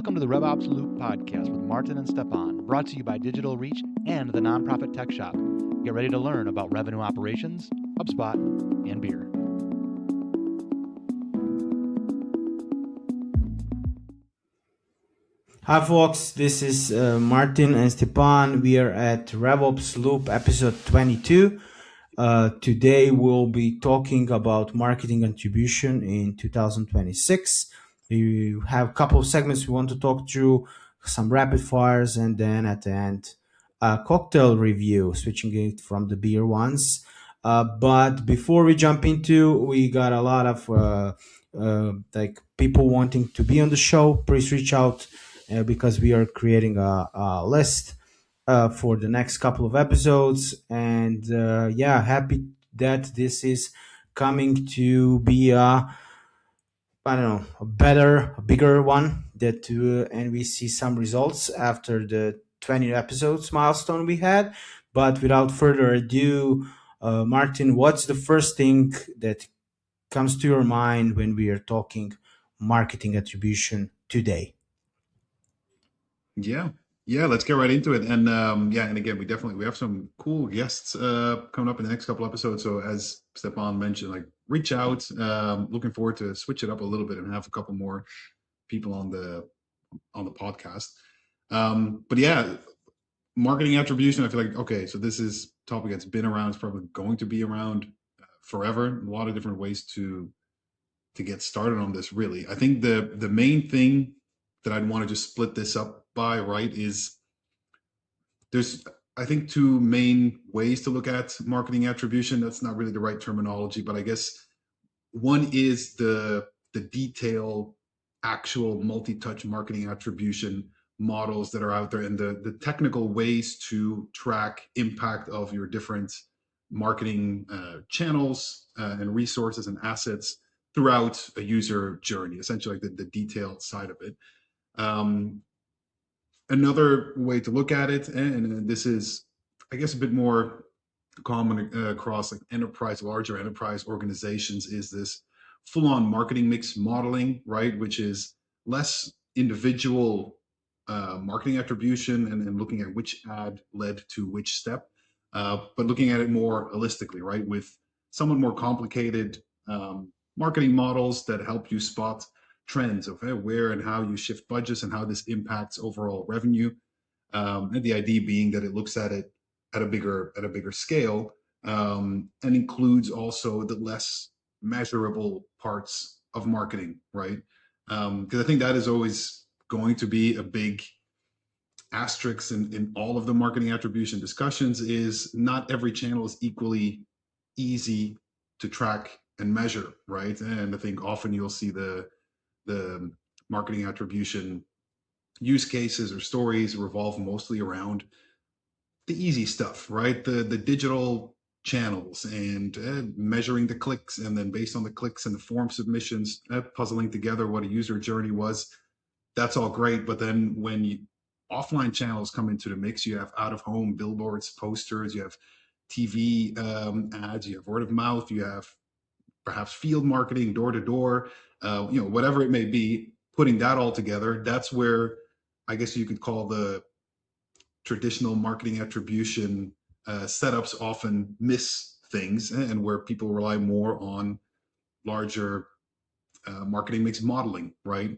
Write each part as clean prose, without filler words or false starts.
Welcome to the RevOps Loop podcast with Maarten and Stjepan, brought to you by Digital Reach and the nonprofit Tech Shop. Get ready to learn about revenue operations, HubSpot, and beer. Hi folks, this is Maarten and Stjepan. We are at RevOps Loop episode 22. Today we'll be talking about marketing attribution in 2026. We have a couple of segments we want to talk through, some rapid fires, and then at the end, a cocktail review, switching it from the beer ones. But before we jump into, we got a lot of people wanting to be on the show. Please reach out because we are creating a list for the next couple of episodes. And happy that this is coming to be a bigger one and we see some results after the 20 episodes milestone we had. But without further ado, Maarten, what's the first thing that comes to your mind when we are talking marketing attribution today? Yeah, let's get right into it. And and again, we have some cool guests coming up in the next couple episodes. So as Stjepan mentioned, reach out. Looking forward to switch it up a little bit and have a couple more people on the podcast. But yeah, marketing attribution, I feel like, okay, so this is a topic that's been around. It's probably going to be around forever. A lot of different ways to get started on this, really. I think the main thing that I'd want to just split this up by, right, is there's, I think, two main ways to look at marketing attribution. That's not really the right terminology, but I guess one is the detailed, actual multi-touch marketing attribution models that are out there and the technical ways to track impact of your different marketing channels and resources and assets throughout a user journey, essentially like the detailed side of it. Another way to look at it, and this is, I guess, a bit more common across larger enterprise organizations, is this full-on marketing mix modeling, right? Which is less individual marketing attribution and looking at which ad led to which step, but looking at it more holistically, right? With somewhat more complicated marketing models that help you spot trends of where and how you shift budgets and how this impacts overall revenue. And the idea being that it looks at it at a bigger scale and includes also the less measurable parts of marketing, right? Because I think that is always going to be a big asterisk in all of the marketing attribution discussions, is not every channel is equally easy to track and measure, right? And I think often you'll see the marketing attribution use cases or stories revolve mostly around the easy stuff, right? The digital channels and measuring the clicks, and then based on the clicks and the form submissions, puzzling together what a user journey was. That's all great, but then when offline channels come into the mix, you have out-of-home billboards, posters, you have TV ads, you have word of mouth, you have perhaps field marketing, door to door, whatever it may be. Putting that all together, that's where I guess you could call the traditional marketing attribution setups often miss things, and where people rely more on larger marketing mix modeling, right?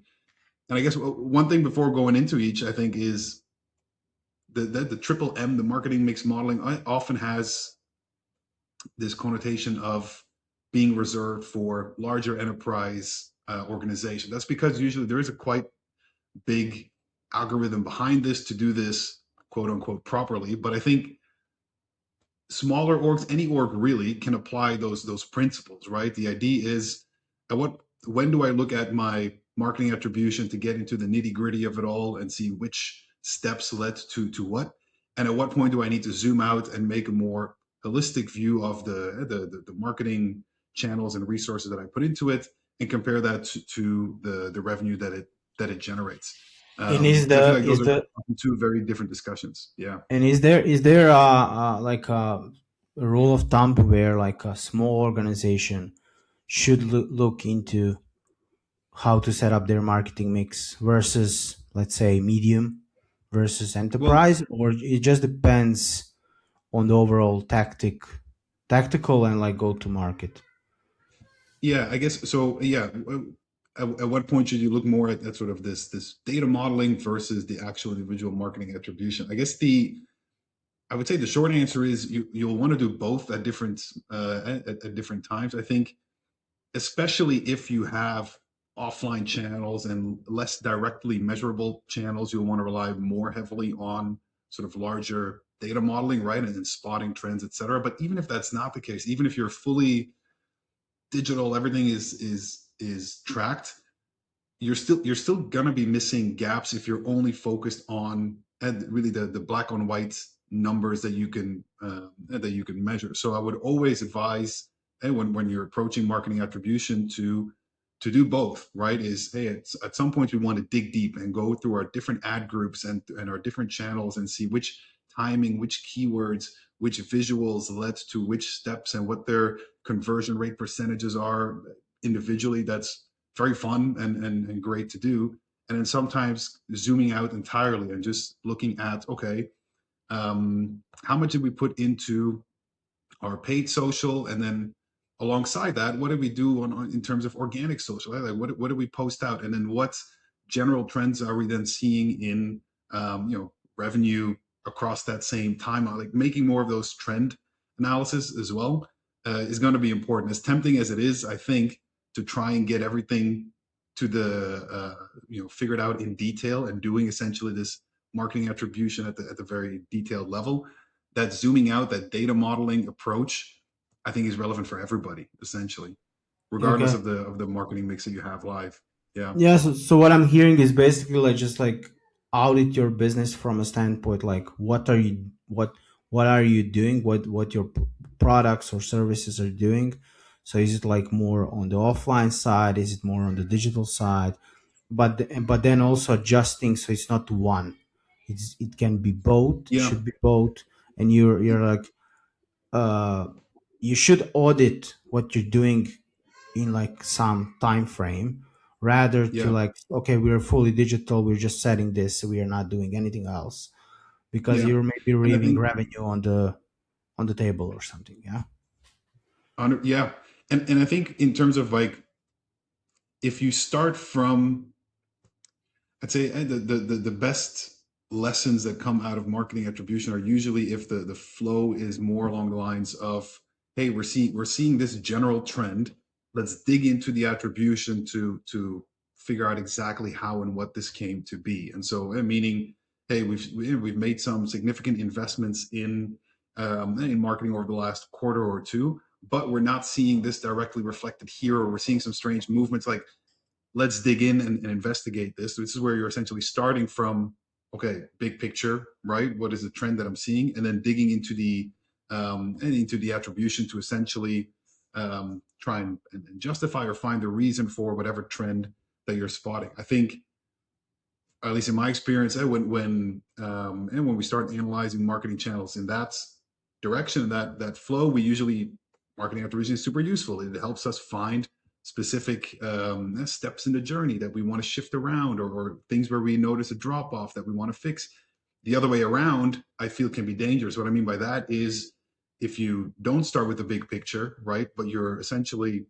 And I guess one thing before going into each, I think, is the triple M, the marketing mix modeling, often has this connotation of being reserved for larger enterprise organization. That's because usually there is a quite big algorithm behind this to do this, quote unquote, properly. But I think smaller orgs, any org really, can apply those principles, right? The idea is, when do I look at my marketing attribution to get into the nitty gritty of it all and see which steps led to what? And at what point do I need to zoom out and make a more holistic view of the marketing channels and resources that I put into it, and compare that to the revenue that it generates. And is the two very different discussions? Yeah. And is there a rule of thumb where like a small organization should look into how to set up their marketing mix versus, let's say, medium versus Well, enterprise, or it just depends on the overall tactical and like go to market? yeah, I guess so. Yeah, at what point should you look more at sort of this data modeling versus the actual individual marketing attribution? I guess I would say the short answer is you'll want to do both at different times. I think, especially if you have offline channels and less directly measurable channels, you'll want to rely more heavily on sort of larger data modeling, right, and spotting trends, et cetera. But even if that's not the case, even if you're fully digital, everything is tracked, you're still gonna be missing gaps if you're only focused on and really the black on white numbers that you can measure. So I would always advise, hey, when you're approaching marketing attribution, to do both, right? Is, hey, at some point we want to dig deep and go through our different ad groups and our different channels and see which timing, which keywords, which visuals led to which steps and what their conversion rate percentages are individually. That's very fun and great to do. And then sometimes zooming out entirely and just looking at, okay, how much did we put into our paid social, and then alongside that, what did we do in terms of organic social? Like what did we post out, and then what general trends are we then seeing in revenue across that same time? Like making more of those trend analysis as well is going to be important. As tempting as it is, I think, to try and get everything to the figured out in detail and doing essentially this marketing attribution at the very detailed level, that zooming out, that data modeling approach, I think is relevant for everybody, essentially, regardless Okay. of the marketing mix that you have live. Yeah. Yeah, so what I'm hearing is basically like just like audit your business from a standpoint like what are you doing, what your products or services are doing. So is it like more on the offline side, is it more on the digital side, but then also adjusting so it's not one, it can be both, it Yeah. should be both. And you're like uh you should audit what you're doing in like some time frame, rather to Yeah. like, okay, we're fully digital, we're just setting this, we are not doing anything else, because Yeah. you're maybe And I leaving think revenue on the table or something. Yeah. yeah. And I think in terms of like, if you start from, I'd say the best lessons that come out of marketing attribution are usually if the flow is more along the lines of, hey, we're seeing this general trend. Let's dig into the attribution to figure out exactly how and what this came to be. And so, meaning, hey, we've made some significant investments in marketing over the last quarter or two, but we're not seeing this directly reflected here, or we're seeing some strange movements. Like, let's dig in and investigate this. So this is where you're essentially starting from, okay, big picture, right? What is the trend that I'm seeing? And then digging into the attribution to essentially try and justify or find the reason for whatever trend that you're spotting. I think, at least in my experience, when we start analyzing marketing channels in that direction, that flow, we usually, marketing attribution is super useful. It helps us find specific steps in the journey that we want to shift around, or things where we notice a drop off that we want to fix. The other way around, I feel, can be dangerous. What I mean by that is, if you don't start with the big picture, right, but you're essentially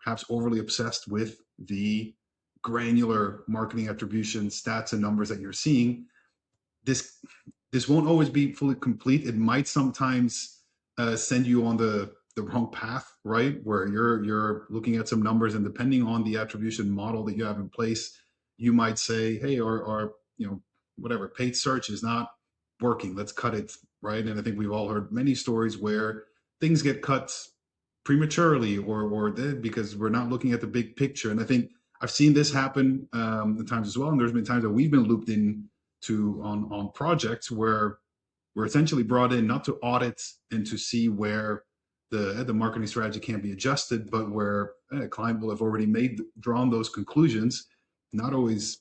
perhaps overly obsessed with the granular marketing attribution stats and numbers that you're seeing, this this won't always be fully complete. It might sometimes send you on the wrong path, right? Where you're looking at some numbers, and depending on the attribution model that you have in place, you might say, hey, our whatever paid search is not working. Let's cut it, right? And I think we've all heard many stories where things get cut prematurely, because we're not looking at the big picture. And I think I've seen this happen at times as well. And there's been times that we've been looped in to on projects where we're essentially brought in not to audit and to see where the marketing strategy can be adjusted, but where a client will have already drawn those conclusions, not always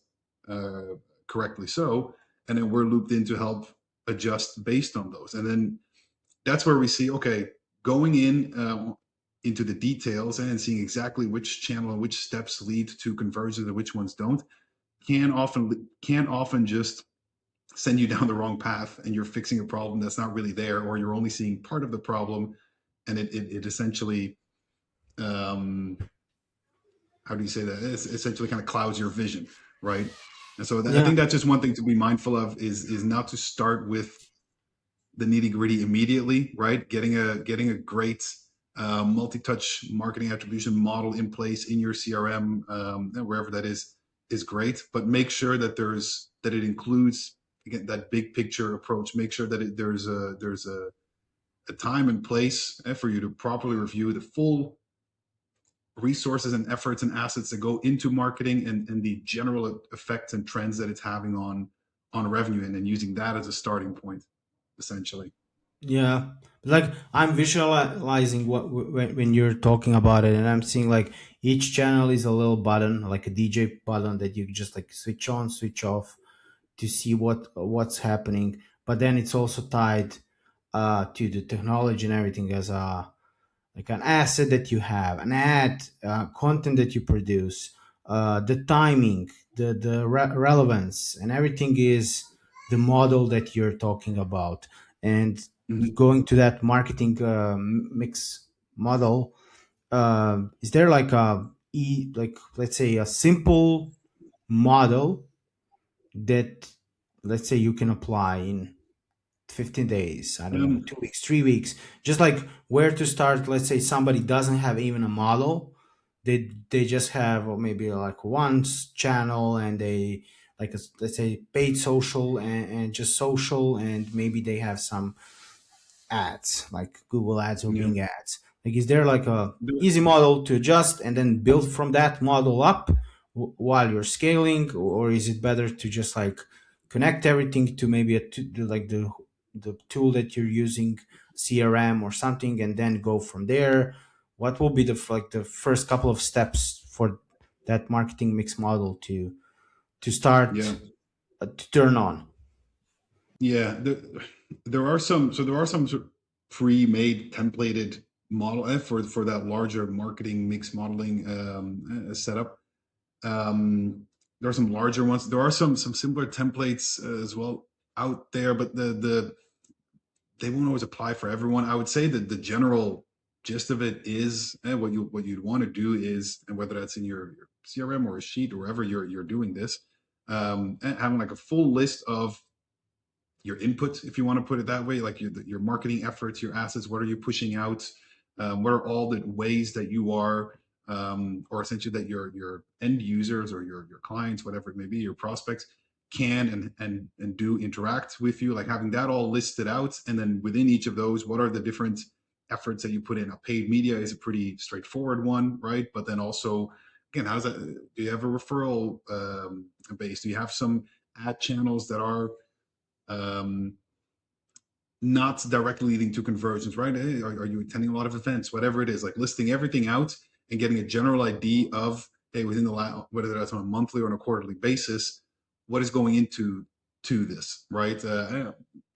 uh, correctly so, and then we're looped in to help adjust based on those. And then that's where we see, okay, going in. into the details and seeing exactly which channel and which steps lead to conversions and which ones don't can often just send you down the wrong path, and you're fixing a problem that's not really there, or you're only seeing part of the problem, and it essentially, um, how do you say that? It essentially kind of clouds your vision, right? And so I Yeah. think that's just one thing to be mindful of is not to start with the nitty gritty immediately, right? Getting a great multi-touch marketing attribution model in place in your CRM, wherever that is great. But make sure that it includes, again, that big picture approach. Make sure that there's a time and place for you to properly review the full resources and efforts and assets that go into marketing, and the general effects and trends that it's having on revenue, and then using that as a starting point, essentially. Yeah, like I'm visualizing what when you're talking about it, and I'm seeing like each channel is a little button, like a DJ button that you just like switch on, switch off to see what's happening. But then it's also tied to the technology and everything as a like an asset that you have, an ad, content that you produce, the timing, the relevance, and everything is the model that you're talking about. And Mhm. going to that marketing mix model, is there like like let's say a simple model that let's say you can apply in 15 days, I don't know, Um, 2 weeks, 3 weeks, just like where to start. Let's say somebody doesn't have even a model, they just have or maybe like one channel, and they like let's say paid social and just social, and maybe they have some ads like Google ads or yeah. Bing ads. Like, is there like a The- easy model to adjust and then build from that model up while you're scaling, or is it better to just like connect everything to maybe like the tool that you're using, CRM or something, and then go from there? What will be the like the first couple of steps for that marketing mix model to Yeah. start to turn on? Yeah. There are some sort of pre-made templated model for that larger marketing mix modeling setup. There are some larger ones. There are some simpler templates as well out there, but they won't always apply for everyone. I would say that the general gist of it is, what you'd want to do is, and whether that's in your CRM or a sheet or wherever you're doing this, having like a full list of your input, if you want to put it that way, like your marketing efforts, your assets. What are you pushing out? What are all the ways that you are, or essentially that your end users or your clients, whatever it may be, your prospects can and do interact with you, like having that all listed out. And then within each of those, what are the different efforts that you put in? A paid media is a pretty straightforward one, right? But then also, again, how's that? Do you have a referral base? Do you have some ad channels that are um, not directly leading to conversions, right? Hey, are you attending a lot of events? Whatever it is, like listing everything out and getting a general idea of, hey, within the last, whether that's on a monthly or on a quarterly basis, what is going into this, right?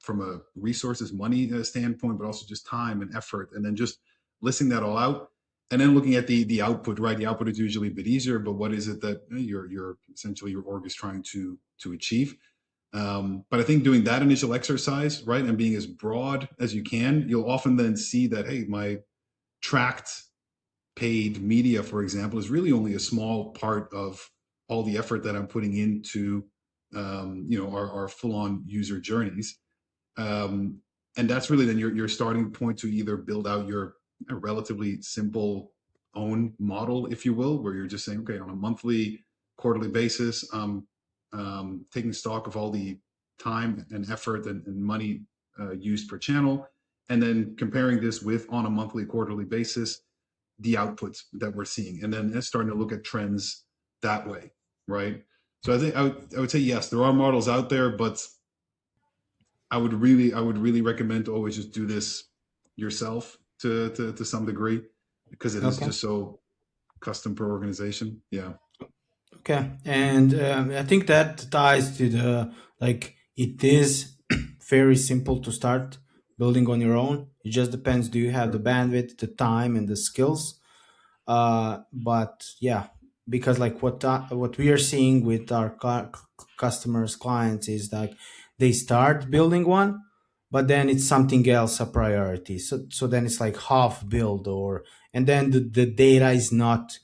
From a resources, money standpoint, but also just time and effort, and then just listing that all out, and then looking at the output, right? The output is usually a bit easier, but what is it that your essentially your org is trying to achieve? But I think doing that initial exercise, right, and being as broad as you can, you'll often then see that, hey, my tracked paid media, for example, is really only a small part of all the effort that I'm putting into, our full-on user journeys. Um, and that's really then your starting point to either build out your relatively simple own model, if you will, where you're just saying, okay, on a monthly, quarterly basis, taking stock of all the time and effort and money used per channel, and then comparing this with, on a monthly, quarterly basis, the outputs that we're seeing, and then starting to look at trends that way, right? So I think I would say yes, there are models out there, but I would really recommend to always just do this yourself to some degree, because it is Okay. just so custom per organization. Yeah. Okay, and I think that ties to the like it is very simple to start building on your own. It just depends. Do you have the Sure. bandwidth, the time, and the skills? But yeah, because like what we are seeing with our customers, clients is like they start building one, but then it's something else a priority. So then it's like half build, or and then the data is not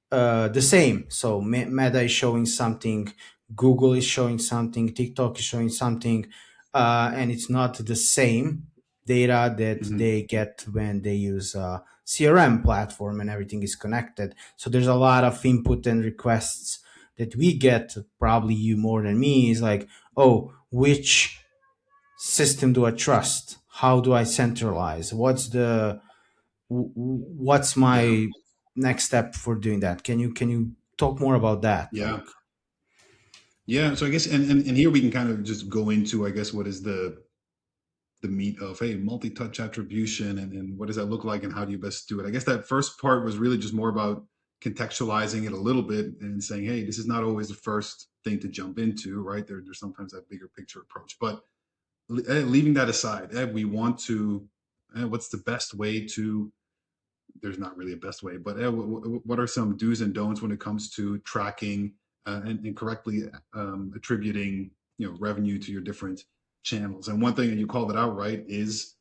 the same. So Meta is showing something, Google is showing something, TikTok is showing something, and it's not the same data that Mhm. they get when they use a CRM platform and everything is connected. So there's a lot of input and requests that we get, probably you more than me, is like, oh, which system do I trust? How do I centralize? What's Yeah. my next step for doing that? Can you talk more about that? Yeah. Like, Yeah. So I guess, and here we can kind of just go into, I guess, what is the meat of, hey, multi-touch attribution, and what does that look like and how do you best do it? I guess that first part was really just more about contextualizing it a little bit and saying, hey, this is not always the first thing to jump into, right? There's sometimes that bigger picture approach. But leaving that aside, we want to, what's the best way to, there's not really a best way, but what are some do's and don'ts when it comes to tracking and correctly attributing, revenue to your different channels? And one thing, and you called it out, right, is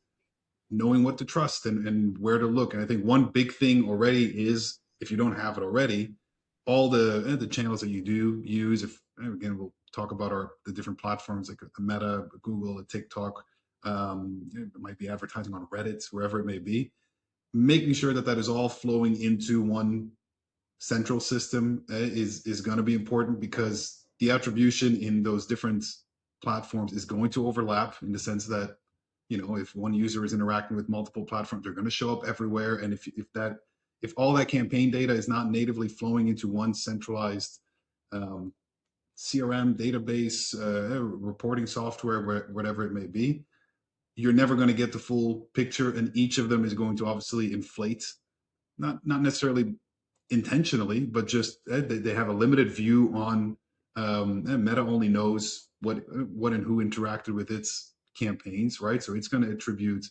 knowing what to trust and where to look. And I think one big thing already is, if you don't have it already, all the channels that you do use. If again, we'll talk about the different platforms like a Meta, a Google, a TikTok. It might be advertising on Reddit, wherever it may be. Making sure that that is all flowing into one central system is going to be important, because the attribution in those different platforms is going to overlap, in the sense that, if one user is interacting with multiple platforms, they're going to show up everywhere. And if all that campaign data is not natively flowing into one centralized um, CRM database, reporting software, whatever it may be, you're never going to get the full picture, and each of them is going to obviously inflate, not necessarily intentionally, but just they have a limited view on. Meta only knows what and who interacted with its campaigns, right? So it's going to attribute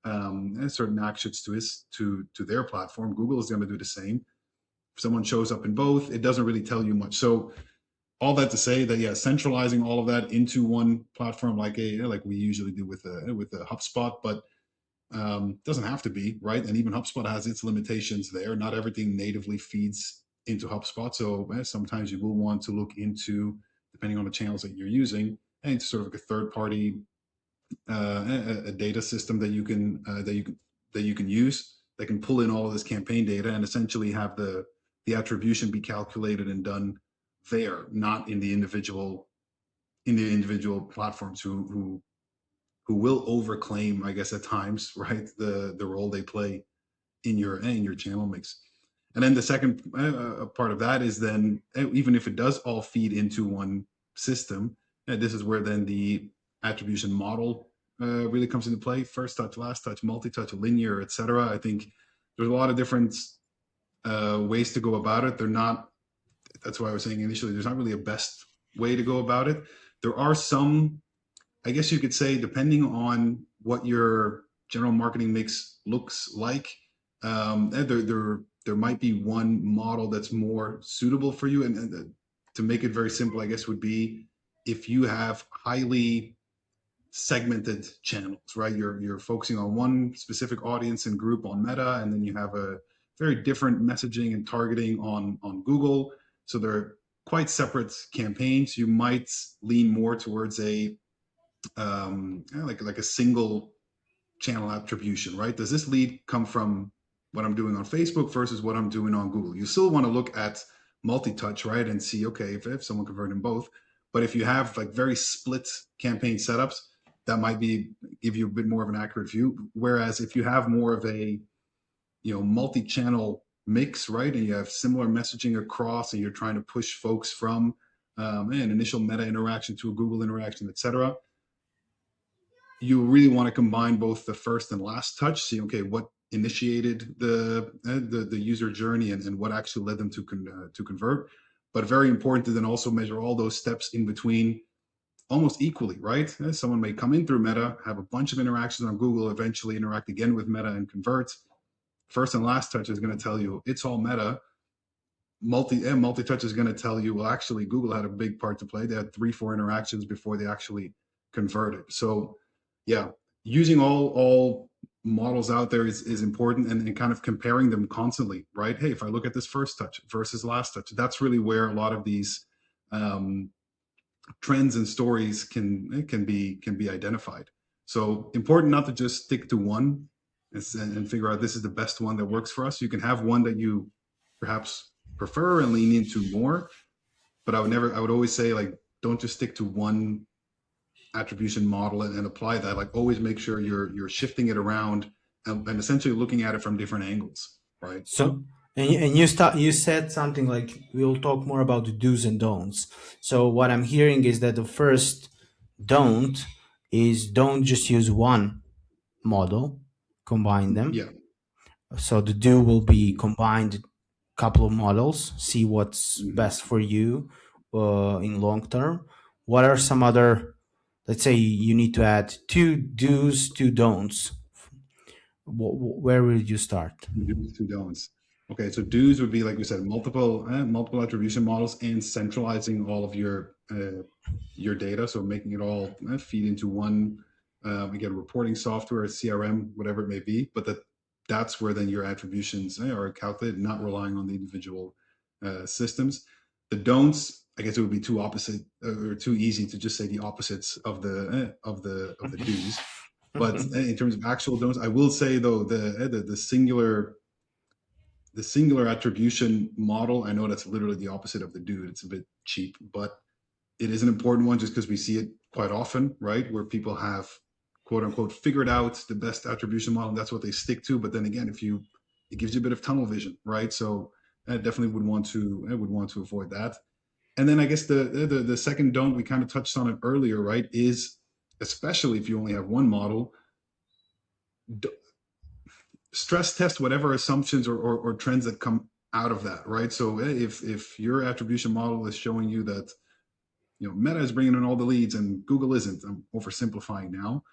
certain actions to their platform. Google is going to do the same. If someone shows up in both, it doesn't really tell you much. So all that to say that, yeah, centralizing all of that into one platform, like we usually do with a HubSpot, but doesn't have to be, right? And even HubSpot has its limitations there. Not everything natively feeds into HubSpot. So sometimes you will want to look into, depending on the channels that you're using, and it's sort of like a third party a data system that you can use, that can pull in all of this campaign data and essentially have the attribution be calculated and done there, not in the individual platforms who will overclaim, I guess, at times, right, the role they play in your channel mix. And then the second part of that is, then even if it does all feed into one system, this is where then the attribution model really comes into play. First touch, last touch, multi-touch, linear, etc. I think there's a lot of different ways to go about it. They're not. That's why I was saying initially, there's not really a best way to go about it. There are some, I guess you could say, depending on what your general marketing mix looks like, there might be one model that's more suitable for you. And to make it very simple, I guess, would be, if you have highly segmented channels, right? You're focusing on one specific audience and group on Meta, and then you have a very different messaging and targeting on Google. So they're quite separate campaigns. You might lean more towards like a single channel attribution, right? Does this lead come from what I'm doing on Facebook versus what I'm doing on Google? You still want to look at multi-touch, right? And see, okay, if someone converted in both. But if you have like very split campaign setups, that might give you a bit more of an accurate view. Whereas if you have more of a, multi-channel mix, right? And you have similar messaging across, and you're trying to push folks from an initial Meta interaction to a Google interaction, etc., you really want to combine both the first and last touch. See, okay, what initiated the user journey, and what actually led them to convert. But very important to then also measure all those steps in between, almost equally, right? Someone may come in through Meta, have a bunch of interactions on Google, eventually interact again with Meta and convert. First and last touch is going to tell you it's all Meta. Multi-touch is going to tell you, well, actually, Google had a big part to play. They had 3-4 interactions before they actually converted. So, yeah, using all models out there is important, and kind of comparing them constantly, right? Hey, if I look at this first touch versus last touch, that's really where a lot of these trends and stories can be identified. So important not to just stick to one and figure out this is the best one that works for us. You can have one that you perhaps prefer and lean into more, but I would always say, like, don't just stick to one attribution model and apply that. Like, always make sure you're shifting it around and essentially looking at it from different angles, right? So, and you said something like, we'll talk more about the do's and don'ts. So what I'm hearing is that the first don't just use one model, combine them. Yeah. So the do will be combined couple of models, see what's best for you in long term. What are some other, let's say you need to add 2 do's, 2 don'ts. Where would you start? Do's, 2 don'ts. Okay, so do's would be, like we said, multiple attribution models and centralizing all of your data. So making it all feed into one, again, reporting software, CRM, whatever it may be. But that's where then your attributions are calculated, not relying on the individual systems. The don'ts, I guess it would be too opposite or too easy to just say the opposites of the do's. But in terms of actual don'ts, I will say, though, the singular attribution model, I know that's literally the opposite of the do. It's a bit cheap, but it is an important one just because we see it quite often, right? Where people have, quote unquote, figured out the best attribution model, and that's what they stick to. But then again, it gives you a bit of tunnel vision, right? So I definitely would want to avoid that. And then I guess the second don't, we kind of touched on it earlier, right? Is, especially if you only have one model, stress test whatever assumptions or trends that come out of that, right? So if your attribution model is showing you that, Meta is bringing in all the leads and Google isn't, I'm oversimplifying now,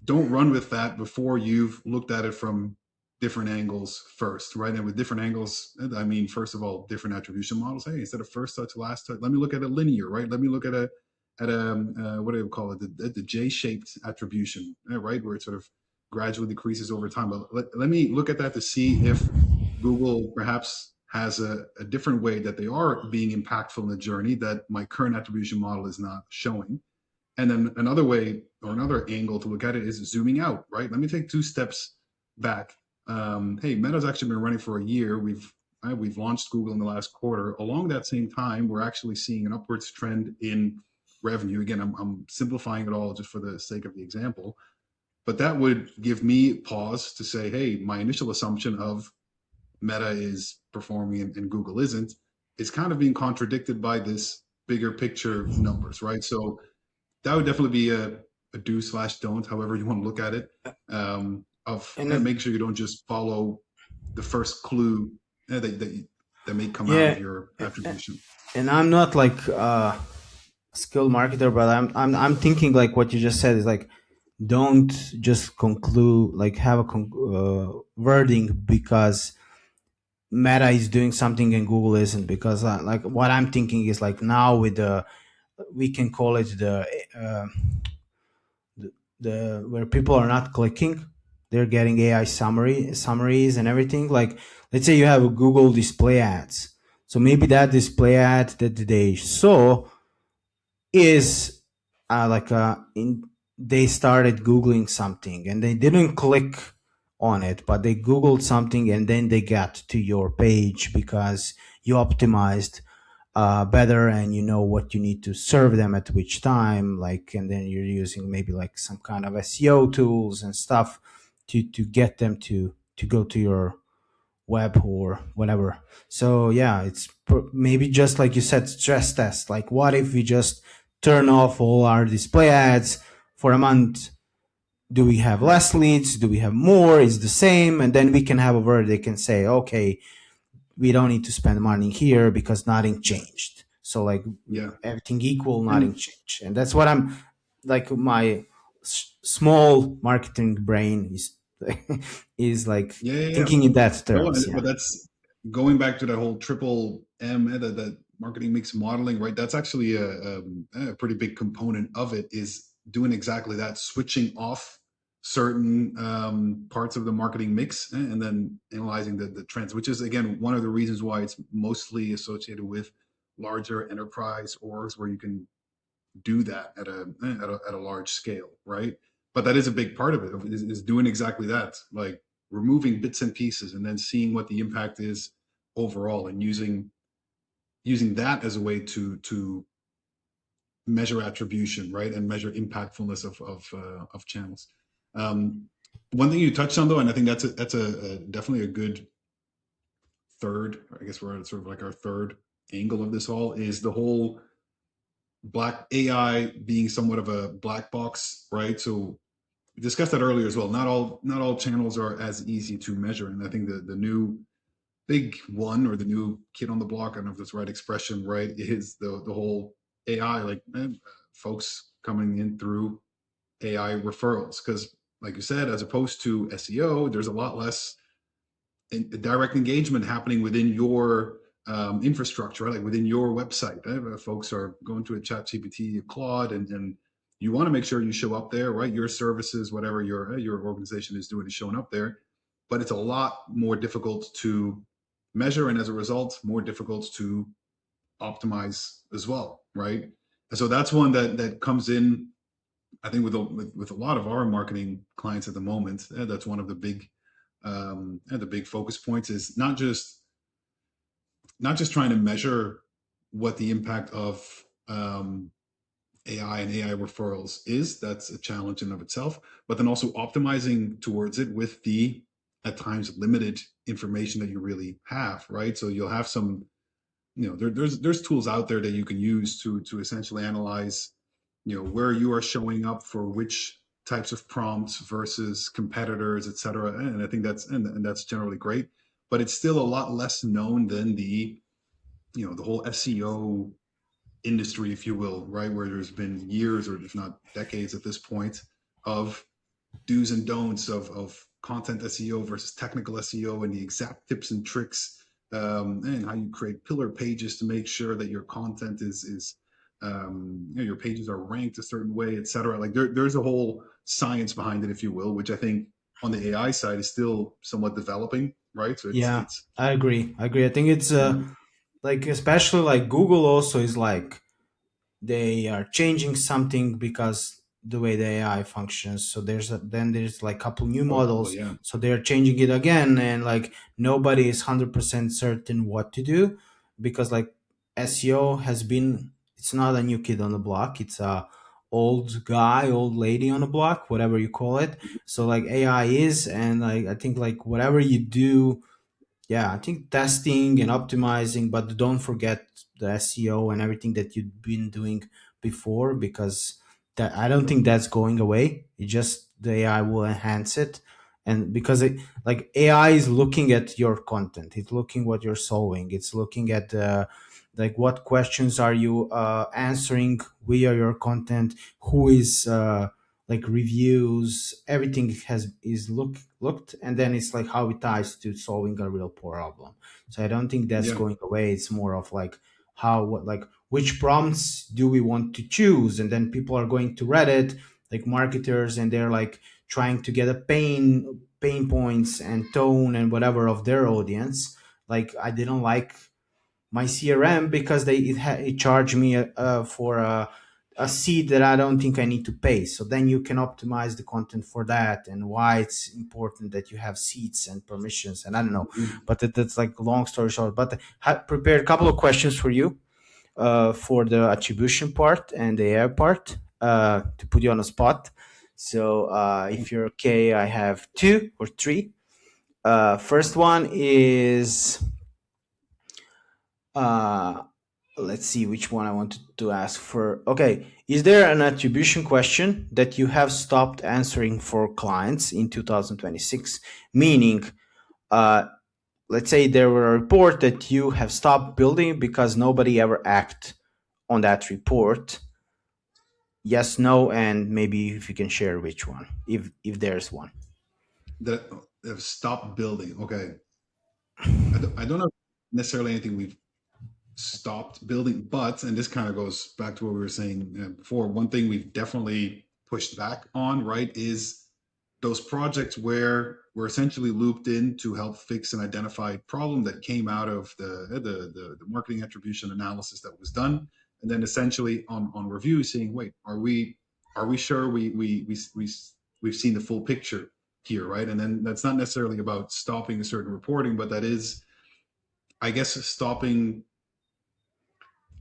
don't run with that before you've looked at it from different angles first, right? And with different angles, I mean, first of all, different attribution models. Hey, instead of first touch, last touch, let me look at a linear, right? Let me look at what do you call it? The J-shaped attribution, right? Where it sort of gradually decreases over time. But let me look at that to see if Google perhaps has a different way that they are being impactful in the journey that my current attribution model is not showing. And then another way or another angle to look at it is zooming out, right? Let me take 2 steps back. Hey, Meta's actually been running for a year. We've launched Google in the last quarter. Along that same time, we're actually seeing an upwards trend in revenue. Again, I'm simplifying it all just for the sake of the example, but that would give me pause to say, hey, my initial assumption of Meta is performing and Google isn't, is kind of being contradicted by this bigger picture numbers, right? So that would definitely be a do/don't, however you want to look at it, and make sure you don't just follow the first clue that may come out of your attribution. And I'm not like a skilled marketer, but I'm thinking like what you just said is like, don't just conclude, like have a wording because Meta is doing something and Google isn't, because like what I'm thinking is like, now with we can call it the where people are not clicking, they're getting AI summaries and everything. Like, let's say you have a Google display ads. So maybe that display ad that they saw is they started Googling something and they didn't click on it, but they Googled something and then they got to your page because you optimized better and you know what you need to serve them at which time, like, and then you're using maybe like some kind of SEO tools and stuff to get them to go to your web or whatever. So yeah, it's maybe just like you said, stress test. Like, what if we just turn off all our display ads for a month? Do we have less leads? Do we have more? Is the same? And then we can have a verdict and say, okay, we don't need to spend money here because nothing changed. So like Yeah. everything equal, nothing And change. And that's what I'm like, my small marketing brain is is like yeah, yeah, yeah. thinking in that No, terms. Yeah. but that's going back to that whole triple M, that marketing mix modeling, right? That's actually a pretty big component of it, is doing exactly that, switching off certain parts of the marketing mix, and then analyzing the trends, which is, again, one of the reasons why it's mostly associated with larger enterprise orgs, where you can do that at a large scale, right? But that is a big part of it, is doing exactly that, like removing bits and pieces and then seeing what the impact is overall, and using that as a way to measure attribution, right, and measure impactfulness of channels. One thing you touched on, though, and I think that's a definitely a good third, I guess we're at sort of like our third angle of this all, is the whole black AI being somewhat of a black box, right? So we discussed that earlier as well. Not all channels are as easy to measure, and I think the new big one, or the new kid on the block, I don't know if that's the right expression, right, is the whole AI, like folks coming in through AI referrals, because like you said, as opposed to SEO, there's a lot less direct engagement happening within your infrastructure, right? Like within your website. Folks are going to a ChatGPT, a Claude, and you want to make sure you show up there, right? Your services, whatever your organization is doing, is showing up there. But it's a lot more difficult to measure, and as a result, more difficult to optimize as well, right? And so that's one that comes in, I think, with a lot of our marketing clients at the moment. That's one of the big focus points, is not just trying to measure what the impact of AI and AI referrals is. That's a challenge in of itself, but then also optimizing towards it with the, at times, limited information that you really have, right? So you'll have some, there's tools out there that you can use to essentially analyze, where you are showing up for which types of prompts versus competitors, et cetera. And I think that's generally great, but it's still a lot less known than the whole SEO industry, if you will, right? Where there's been years, or if not decades at this point, of do's and don'ts of content SEO versus technical SEO, and the exact tips and tricks, and how you create pillar pages to make sure that your content is your pages are ranked a certain way, et cetera. Like there's a whole science behind it, if you will, which I think on the AI side is still somewhat developing, right? So Yeah, it's I agree. I think it's yeah, like, especially like Google also is like, they are changing something because the way the AI functions. So then there's like a couple new oh, totally, models. yeah, So they're changing it again, and like nobody is 100% certain what to do, because like SEO has been, it's not a new kid on the block. It's a old guy, old lady on the block, whatever you call it. So like AI is, and like I think like whatever you do, yeah, I think testing and optimizing, but don't forget the SEO and everything that you've been doing before, because that, I don't think that's going away. It just, the AI will enhance it. And because it, like AI is looking at your content, it's looking what you're solving, it's looking at like what questions are you answering via your content, who is like reviews, everything has is looked, and then it's like how it ties to solving a real problem. So I don't think that's yeah, going away. It's more of like how, what, like which prompts do we want to choose, and then people are going to Reddit, like marketers, and they're like trying to get a pain points and tone and whatever of their audience. Like I didn't like my CRM because it charged me for a seat that I don't think I need to pay. So then you can optimize the content for that, and why it's important that you have seats and permissions, and I don't know. mhm, But that's like long story short. But I prepared a couple of questions for you for the attribution part and the AI part, to put you on a spot. So if you're okay, I have two or three. First one is, uh, let's see which one I wanted to ask for. Okay, is there an attribution question that you have stopped answering for clients in 2026? Meaning, uh, let's say there were a report that you have stopped building because nobody ever acted on that report. Yes, no, and maybe if you can share which one, if there's one. That have stopped building. Okay, I don't know necessarily anything we've stopped building, but and this kind of goes back to what we were saying before. One thing we've definitely pushed back on, right, is those projects where we're essentially looped in to help fix an identified problem that came out of the marketing attribution analysis that was done, and then essentially on review saying, wait, are we sure we've seen the full picture here, right? And then that's not necessarily about stopping a certain reporting, but that is, I guess, stopping,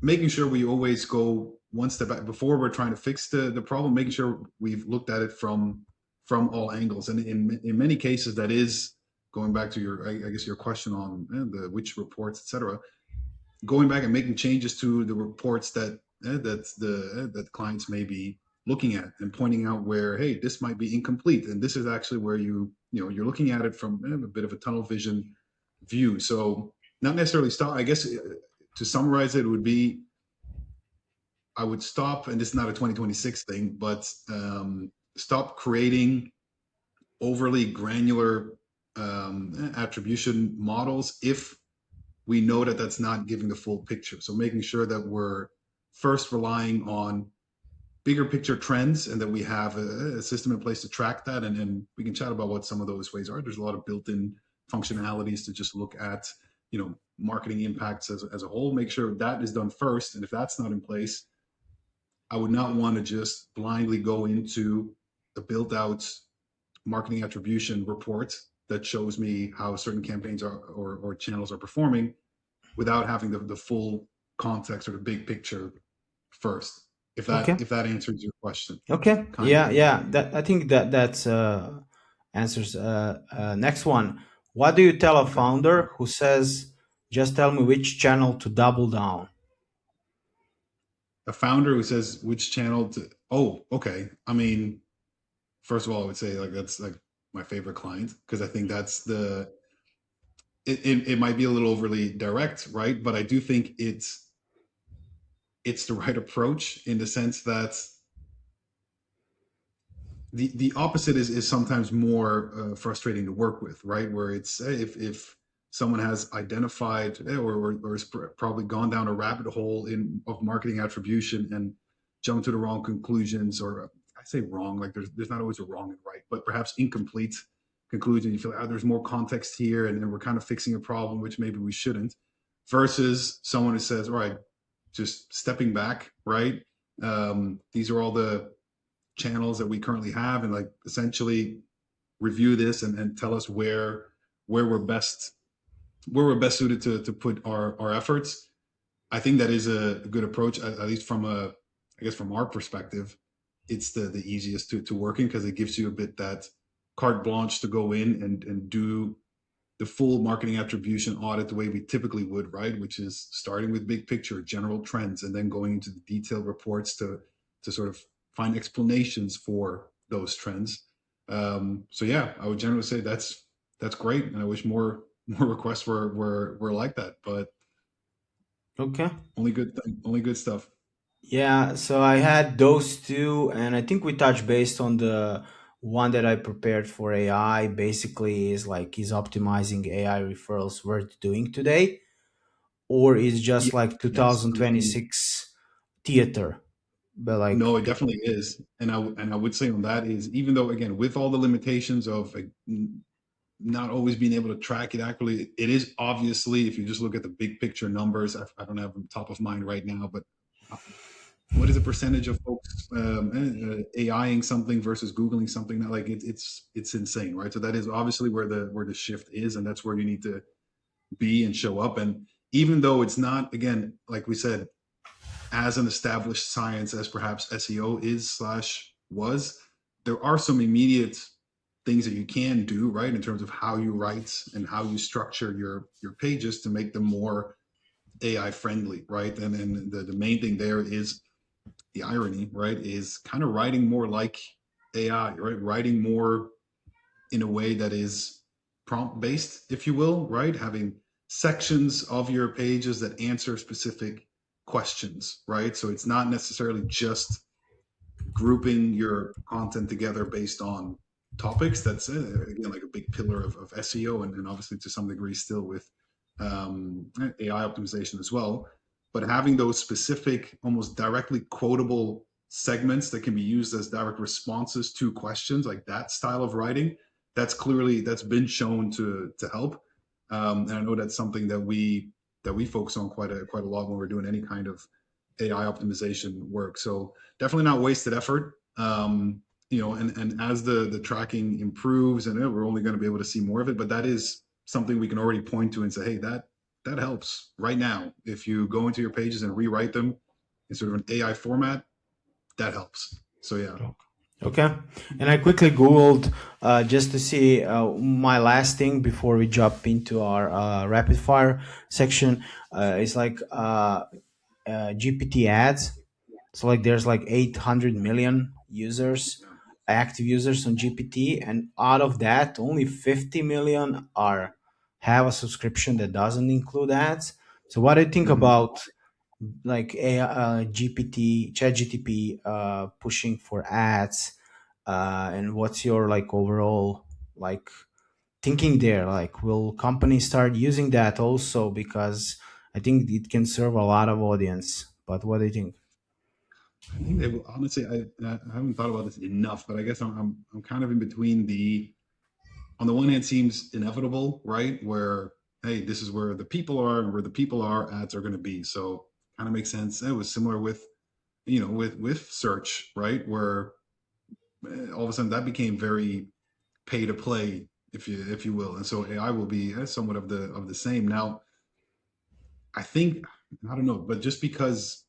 making sure we always go one step back before we're trying to fix the problem, making sure we've looked at it from all angles. And in many cases, that is going back to your, I guess, your question on the which reports, etc. Going back and making changes to the reports that clients may be looking at, and pointing out where, hey, this might be incomplete, and this is actually where you're looking at it from a bit of a tunnel vision view. So not necessarily stop. I guess to summarize it would be, I would stop, and this is not a 2026 thing, but stop creating overly granular attribution models if we know that that's not giving the full picture. So making sure that we're first relying on bigger picture trends, and that we have a system in place to track that. And we can chat about what some of those ways are. There's a lot of built-in functionalities to just look at, marketing impacts as a whole. Make sure that is done first. And if that's not in place, I would not want to just blindly go into a built out marketing attribution report that shows me how certain campaigns are or channels are performing without having the full context or the big picture first. If Okay. that answers your question. Okay. Kind of. Yeah. That I think that's answers. Next one. What do you tell a Okay. founder who says, "Just tell me which channel to double down"? A founder who says which channel to, oh, okay. I mean, first of all, I would say, like, that's like my favorite client, because I think that's it might be a little overly direct, right? But I do think it's the right approach, in the sense that the opposite is sometimes more frustrating to work with, right? Where it's, if someone has identified or has probably gone down a rabbit hole of marketing attribution and jumped to the wrong conclusions, or I say wrong, like there's not always a wrong and right, but perhaps incomplete conclusion. You feel like, oh, there's more context here, and we're kind of fixing a problem which maybe we shouldn't, versus someone who says, all right, just stepping back, right? These are all the channels that we currently have, and like essentially review this and tell us where we're best suited to put our efforts. I think that is a good approach, at least from I guess from our perspective. It's the easiest to work in, because it gives you a bit that carte blanche to go in and do the full marketing attribution audit the way we typically would, right? Which is starting with big picture, general trends, and then going into the detailed reports to sort of find explanations for those trends. So yeah, I would generally say that's great, and I wish more requests were like that. But Okay. only good stuff. Yeah, so I had those two, and I think we touched based on the one that I prepared for AI. Basically, is optimizing AI referrals worth doing today, or is just Yeah, like yes. I mean, 2026 theater? But like, no, it definitely is. And I would say on that is, even though, again, with all the limitations of like, not always being able to track it accurately, it is obviously, if you just look at the big picture numbers, I don't have them top of mind right now, but what is the percentage of folks AIing something versus Googling something? Now, like, it's insane, right? So that is obviously where the shift is, and that's where you need to be and show up. And even though it's not, again, like we said, as an established science as perhaps SEO is slash was, there are some immediate things that you can do, right, in terms of how you write and how you structure your pages to make them more AI friendly, right? And then the main thing there is the irony, right, is kind of writing more like AI, right? Writing more in a way that is prompt based, if you will, right? Having sections of your pages that answer specific questions, right? So it's not necessarily just grouping your content together based on topics. That's again like a big pillar of SEO, and obviously to some degree still with AI optimization as well. But having those specific, almost directly quotable segments that can be used as direct responses to questions, like that style of writing, that's been shown to help. And I know that's something that we focus on quite a lot when we're doing any kind of AI optimization work. So definitely not wasted effort. And as the tracking improves, and we're only going to be able to see more of it, but that is something we can already point to and say, hey, that helps right now. If you go into your pages and rewrite them in sort of an AI format, that helps. So yeah. Okay. And I quickly Googled just to see my last thing before we jump into our rapid fire section. It's like GPT ads. So like there's like 800 million users, active users on GPT, and out of that, only 50 million are have a subscription that doesn't include ads. So what do you think Mhm. about like GPT, ChatGTP pushing for ads, and what's your like overall like thinking there? Like, will companies start using that also? Because I think it can serve a lot of audience. But what do you think? I think they will, honestly, I haven't thought about this enough, but I guess I'm kind of in between on the one hand seems inevitable, right? Where, hey, this is where the people are, and where the people are, ads are going to be. So kind of makes sense. It was similar with, with search, right? Where all of a sudden that became very pay to play, if you will. And so AI will be somewhat of the same. Now, I think, I don't know, but just because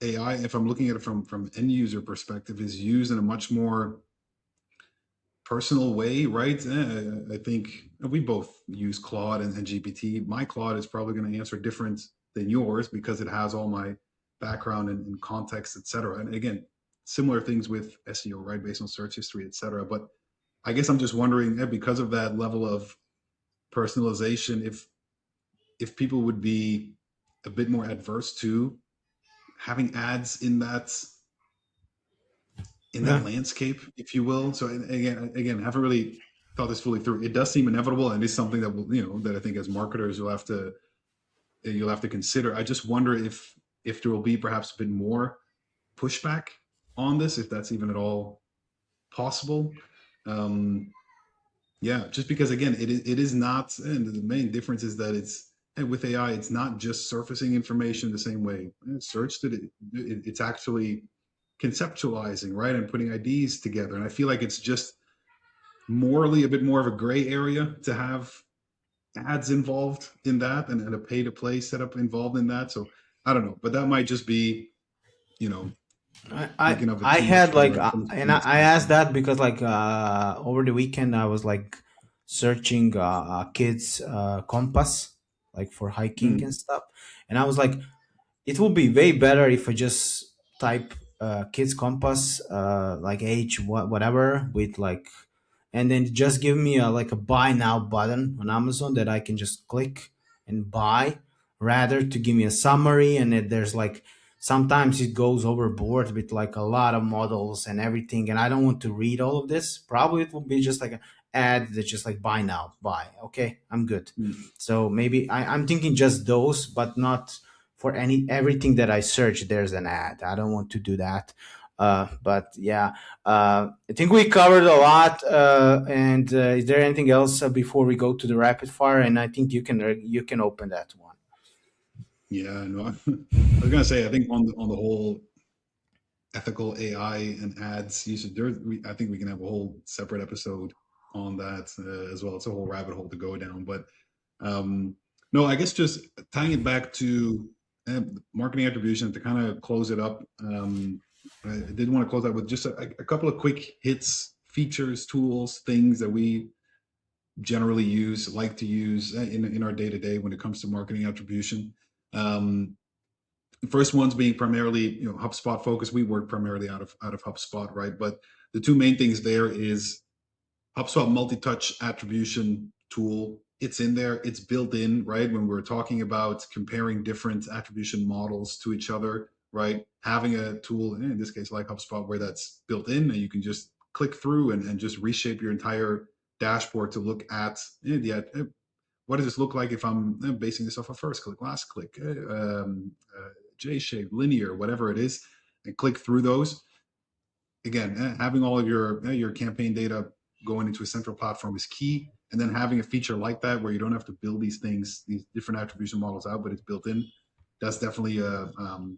AI, if I'm looking at it from end user perspective, is used in a much more personal way, right? I think we both use Claude and GPT. My Claude is probably going to answer different than yours because it has all my background and context, et cetera. And again, similar things with SEO, right? Based on search history, et cetera. But I guess I'm just wondering, because of that level of personalization, if people would be a bit more adverse to having ads in that Yeah. landscape, if you will. So again, I haven't really thought this fully through. It does seem inevitable, and it's something that will, that I think as marketers you'll have to consider. I just wonder if there will be perhaps a bit more pushback on this, if that's even at all possible. Um, yeah, just because again, it is not, and the main difference is that with AI, it's not just surfacing information the same way search did it's actually conceptualizing, right, and putting IDs together. And I feel like it's just morally a bit more of a gray area to have ads involved in that, and a pay to play setup involved in that. So I don't know, but that might just be, you know, I I thinking of it I too much had from like a from a and performance I asked perspective. that because like over the weekend I was like searching kids compass like for hiking and Mm, stuff, and I was like, it would be way better if I just type kids compass like age whatever with like, and then just give me a like a buy now button on Amazon that I can just click and buy, rather to give me a summary. And there's like sometimes it goes overboard with like a lot of models and everything, and I don't want to read all of this. Probably it will be just like an ad that's just like buy now, buy, okay, I'm good. mm. So maybe I'm thinking just those, but not for everything that I search there's an ad. I don't want to do that. But yeah, I think we covered a lot. And is there anything else before we go to the rapid fire? And I think you can open that one. Yeah, no, I was gonna say, I think on the whole ethical AI and ads usage, I think we can have a whole separate episode on that as well. It's a whole rabbit hole to go down. But um, no, I guess just tying it back to marketing attribution to kind of close it up. I did want to close out with just a couple of quick hits, features, tools, things that we generally like to use in our day to day when it comes to marketing attribution. Um, the first ones being primarily, HubSpot focused. We work primarily out of HubSpot, right? But the two main things there is HubSpot multi-touch attribution tool, it's in there, it's built in, right? When we're talking about comparing different attribution models to each other, right? Having a tool, in this case, like HubSpot, where that's built in and you can just click through and just reshape your entire dashboard to look at what does this look like if I'm basing this off a first click, last click, J-shape, linear, whatever it is, and click through those. Again, having all of your campaign data going into a central platform is key. And then having a feature like that where you don't have to build these things, these different attribution models out, but it's built in. That's definitely a I don't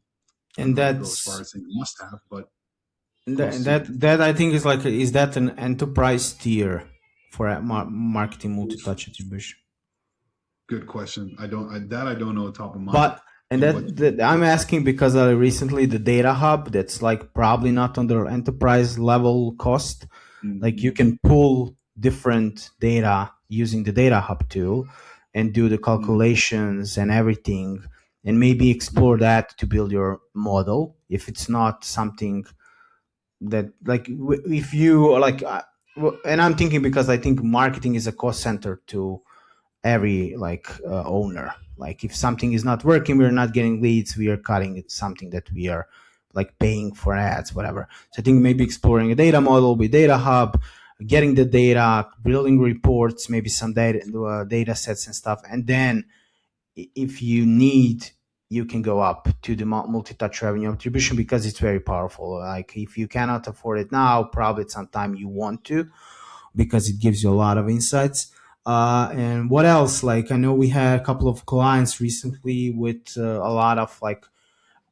And know if you go as far that's as saying must have, but that close to it. that I think is like, is that an enterprise tier for a marketing multi-touch attribution? Good question. I don't know top of mind. But and What that I'm asking because recently the data hub, that's like probably not under enterprise level cost. Like you can pull different data using the data hub tool and do the calculations and everything, and maybe explore that to build your model if it's not something that like if you like and I'm thinking because I think marketing is a cost center to every like owner. Like if something is not working, we're not getting leads, we are cutting it, something that we are like paying for ads, whatever. So I think maybe exploring a data model with data hub, getting the data, building reports, maybe some data sets and stuff, and then if you need, you can go up to the multi-touch revenue attribution because it's very powerful. Like if you cannot afford it now, probably sometime you want to, because it gives you a lot of insights. And what else? Like I know we had a couple of clients recently with a lot of like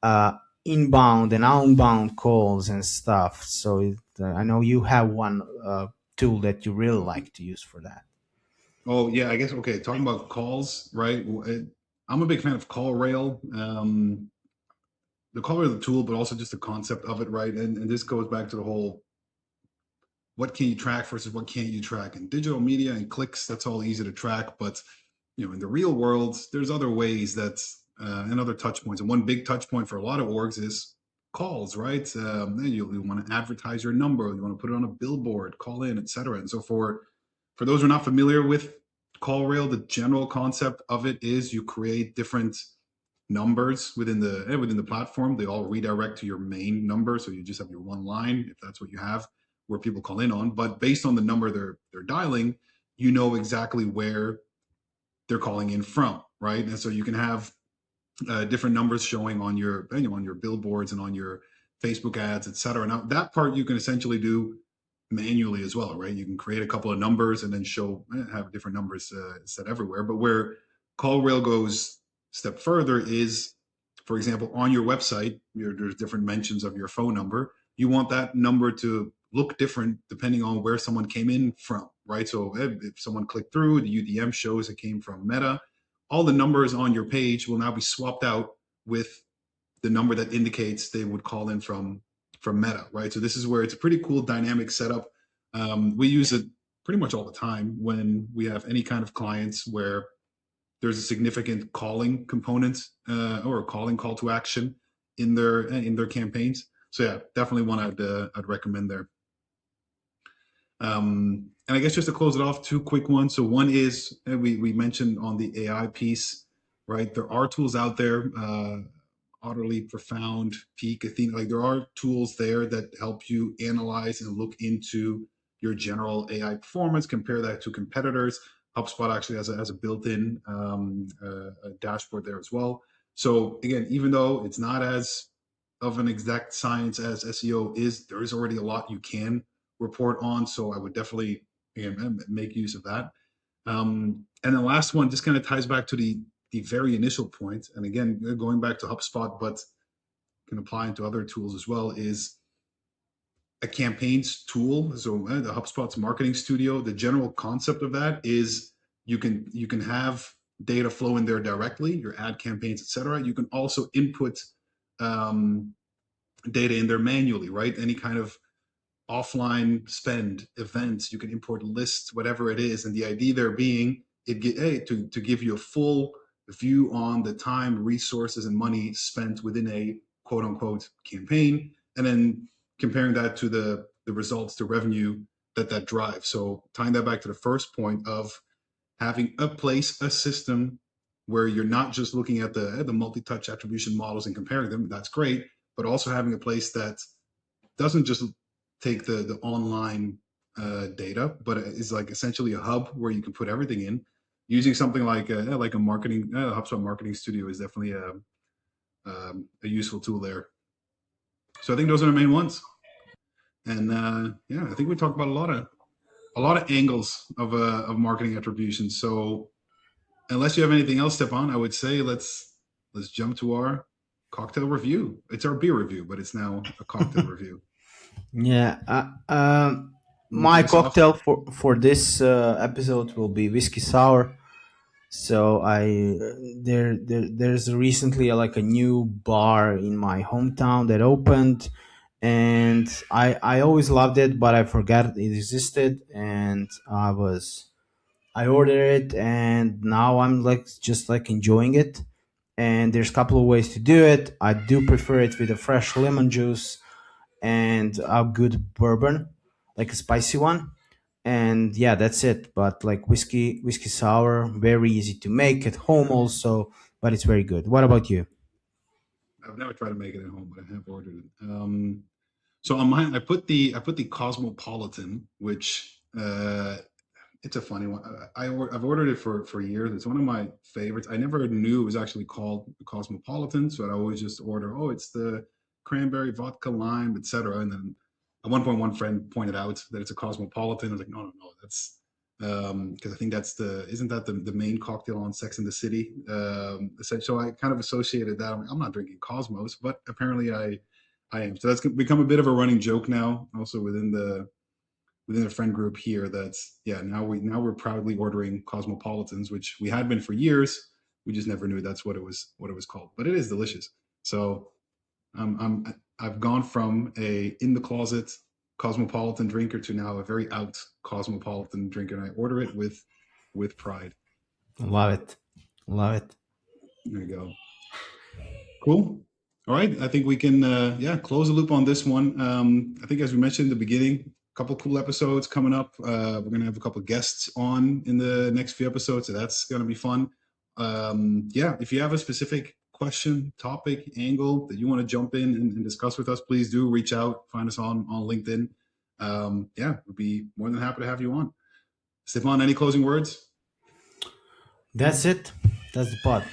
uh, inbound and outbound calls and stuff. So I know you have one tool that you really like to use for that. Oh yeah, I guess okay. Talking about calls, right? I'm a big fan of call rail. The call rail, the tool, but also just the concept of it, right? And this goes back to the whole what can you track versus what can't you track. In digital media and clicks, that's all easy to track. But in the real world, there's other ways that and other touch points. And one big touch point for a lot of orgs is calls, right? You want to advertise your number, you want to put it on a billboard, call in, etc. And so for those who are not familiar with call rail, the general concept of it is you create different numbers within the platform. They all redirect to your main number, so you just have your one line if that's what you have, where people call in on. But based on the number they're dialing, you know exactly where they're calling in from, right? And so you can have different numbers showing on your on your billboards and on your Facebook ads, etc. Now that part you can essentially do manually as well, right? You can create a couple of numbers and then have different numbers set everywhere. But where CallRail goes a step further is, for example, on your website, there's different mentions of your phone number. You want that number to look different depending on where someone came in from, right? So if someone clicked through, the UDM shows it came from Meta. All the numbers on your page will now be swapped out with the number that indicates they would call in from Meta, right? So this is where it's a pretty cool dynamic setup. We use it pretty much all the time when we have any kind of clients where there's a significant calling component or a calling call to action in their campaigns. So yeah, definitely one I'd recommend there. And I guess just to close it off, two quick ones. So one is we mentioned on the AI piece, right? There are tools out there, Utterly, Profound, Peak, Athena. Like there are tools there that help you analyze and look into your general AI performance. Compare that to competitors. HubSpot actually has a built-in a dashboard there as well. So again, even though it's not as of an exact science as SEO is, there is already a lot you can report on. So I would definitely make use of that. And the last one just kind of ties back to the very initial point. And again, going back to HubSpot, but can apply into other tools as well, is a campaigns tool. So the HubSpot's marketing studio, the general concept of that is you can have data flow in there directly, your ad campaigns, etc. You can also input data in there manually, right? Any kind of offline spend, events, you can import lists, whatever it is. And the idea there being to give you a full view on the time, resources, and money spent within a quote unquote campaign. And then comparing that to the results, the revenue that drive. So tying that back to the first point of having a place, a system where you're not just looking at the multi-touch attribution models and comparing them. That's great, but also having a place that doesn't just take the online data, but is like essentially a hub where you can put everything in. Using something like a marketing HubSpot Marketing Studio is definitely a useful tool there. So I think those are the main ones. And I think we talked about a lot of angles of marketing attribution. So unless you have anything else, Stjepan, I would say let's jump to our cocktail review. It's our beer review, but it's now a cocktail review. Yeah. You My kick us off? cocktail for this episode will be whiskey sour. So there's recently like a new bar in my hometown that opened, and I always loved it, but I forgot it existed, and I ordered it, and now I'm like just like enjoying it. And there's a couple of ways to do it. I do prefer it with a fresh lemon juice and a good bourbon, like a spicy one. And yeah, that's it. But like whiskey sour, very easy to make at home also, but it's very good. What about you? I've never tried to make it at home, but I have ordered it. So on mine, I put the Cosmopolitan, which it's a funny one. I've ordered it for years. It's one of my favorites. I never knew it was actually called the Cosmopolitan, so I'd always just order, oh, it's the cranberry vodka lime, etc. And then at one point, one friend pointed out that it's a Cosmopolitan. I was like, no, no, no, that's because I think that's isn't that the main cocktail on Sex and the City? So I kind of associated that. I'm not drinking Cosmos, but apparently I am. So that's become a bit of a running joke now, also within a friend group here. That's now we're proudly ordering Cosmopolitans, which we had been for years. We just never knew that's what it was called, but it is delicious. So I've gone from a in the closet Cosmopolitan drinker to now a very out Cosmopolitan drinker, and I order it with pride. Love it. Love it. There you go. Cool. All right. I think we can close the loop on this one. I think as we mentioned in the beginning, a couple cool episodes coming up. We're gonna have a couple guests on in the next few episodes, so that's gonna be fun. If you have a specific question, topic, angle that you want to jump in and discuss with us, please do reach out. Find us on LinkedIn. We'd be more than happy to have you on. Stjepan, any closing words? That's it. That's the pod.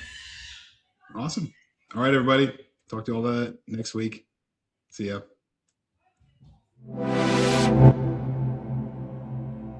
Awesome. All right, everybody. Talk to you all that next week. See ya.